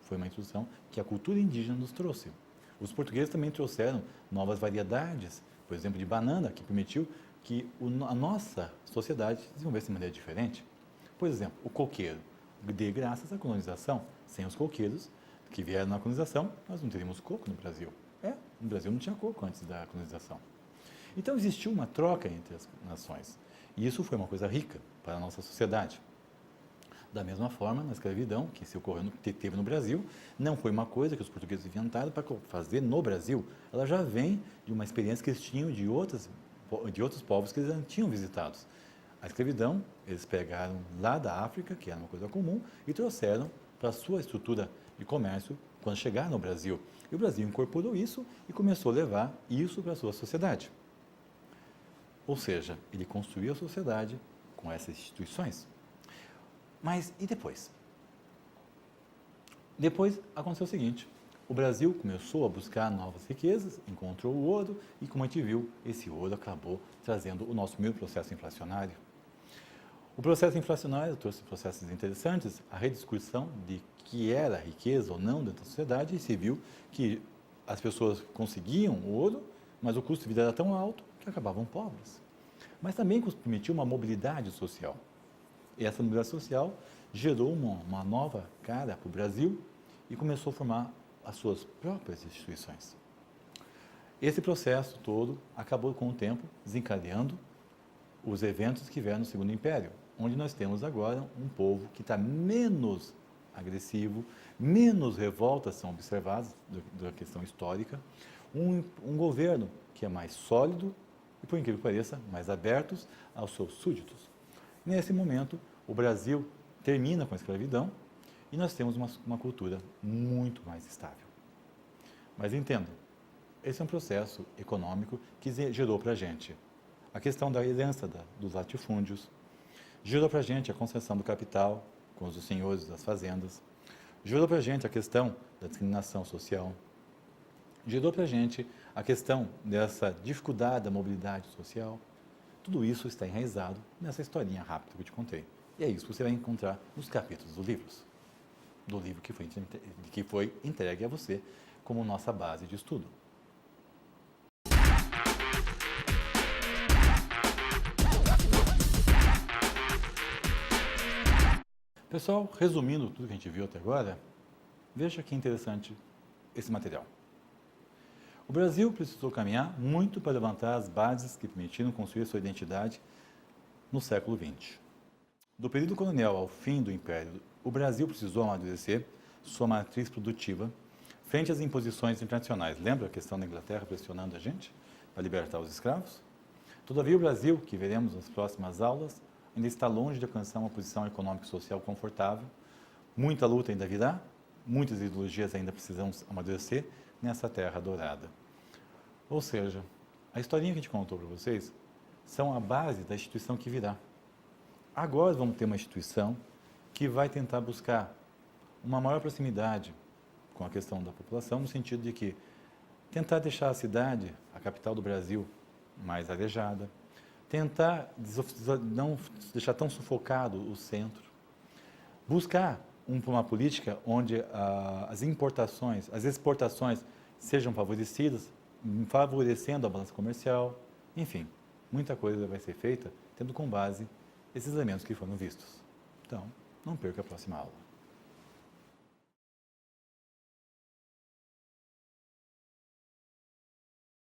foi uma introdução que a cultura indígena nos trouxe. Os portugueses também trouxeram novas variedades, por exemplo, de banana, que permitiu que a nossa sociedade se desenvolvesse de maneira diferente. Por exemplo, o coqueiro, de graças à colonização. Sem os coqueiros que vieram na colonização, nós não teríamos coco no Brasil. No Brasil não tinha coco antes da colonização. Então existiu uma troca entre as nações. E isso foi uma coisa rica para a nossa sociedade. Da mesma forma, na escravidão, que se ocorreu, que teve no Brasil, não foi uma coisa que os portugueses inventaram para fazer no Brasil. Ela já vem de uma experiência que eles tinham de outros povos que eles já tinham visitados. A escravidão, eles pegaram lá da África, que era uma coisa comum, e trouxeram para a sua estrutura de comércio quando chegaram no Brasil. E o Brasil incorporou isso e começou a levar isso para a sua sociedade. Ou seja, ele construiu a sociedade com essas instituições. Mas e depois? Depois aconteceu o seguinte, o Brasil começou a buscar novas riquezas, encontrou o ouro e, como a gente viu, esse ouro acabou trazendo o nosso primeiro processo inflacionário. O processo inflacionário trouxe processos interessantes, a rediscussão de que era riqueza ou não dentro da sociedade e se viu que as pessoas conseguiam o ouro, mas o custo de vida era tão alto que acabavam pobres. Mas também permitiu uma mobilidade social. E essa mobilidade social gerou uma nova cara para o Brasil e começou a formar as suas próprias instituições. Esse processo todo acabou com o tempo desencadeando os eventos que vieram no Segundo Império, onde nós temos agora um povo que está menos agressivo, menos revoltas são observadas da questão histórica, um governo que é mais sólido e, por incrível que pareça, mais abertos aos seus súditos. Nesse momento, o Brasil termina com a escravidão e nós temos uma cultura muito mais estável. Mas entendam, esse é um processo econômico que gerou para a gente a questão da herança dos latifúndios, gerou para a gente a concessão do capital com os senhores das fazendas, gerou para a gente a questão da discriminação social, gerou para a gente a questão dessa dificuldade da mobilidade social. Tudo isso está enraizado nessa historinha rápida que eu te contei. E é isso que você vai encontrar nos capítulos do livro que foi entregue a você como nossa base de estudo. Pessoal, resumindo tudo que a gente viu até agora, veja que interessante esse material. O Brasil precisou caminhar muito para levantar as bases que permitiram construir sua identidade no século XX. Do período colonial ao fim do Império, o Brasil precisou amadurecer sua matriz produtiva frente às imposições internacionais. Lembra a questão da Inglaterra pressionando a gente para libertar os escravos? Todavia, o Brasil, que veremos nas próximas aulas, ainda está longe de alcançar uma posição econômica e social confortável. Muita luta ainda virá, muitas ideologias ainda precisam amadurecer nessa terra dourada. Ou seja, a historinha que a gente contou para vocês são a base da instituição que virá. Agora vamos ter uma instituição que vai tentar buscar uma maior proximidade com a questão da população, no sentido de que tentar deixar a cidade, a capital do Brasil, mais arejada, tentar não deixar tão sufocado o centro, buscar uma política onde as importações, as exportações sejam favorecidas, favorecendo a balança comercial, enfim, muita coisa vai ser feita tendo com base esses elementos que foram vistos. Então, não perca a próxima aula.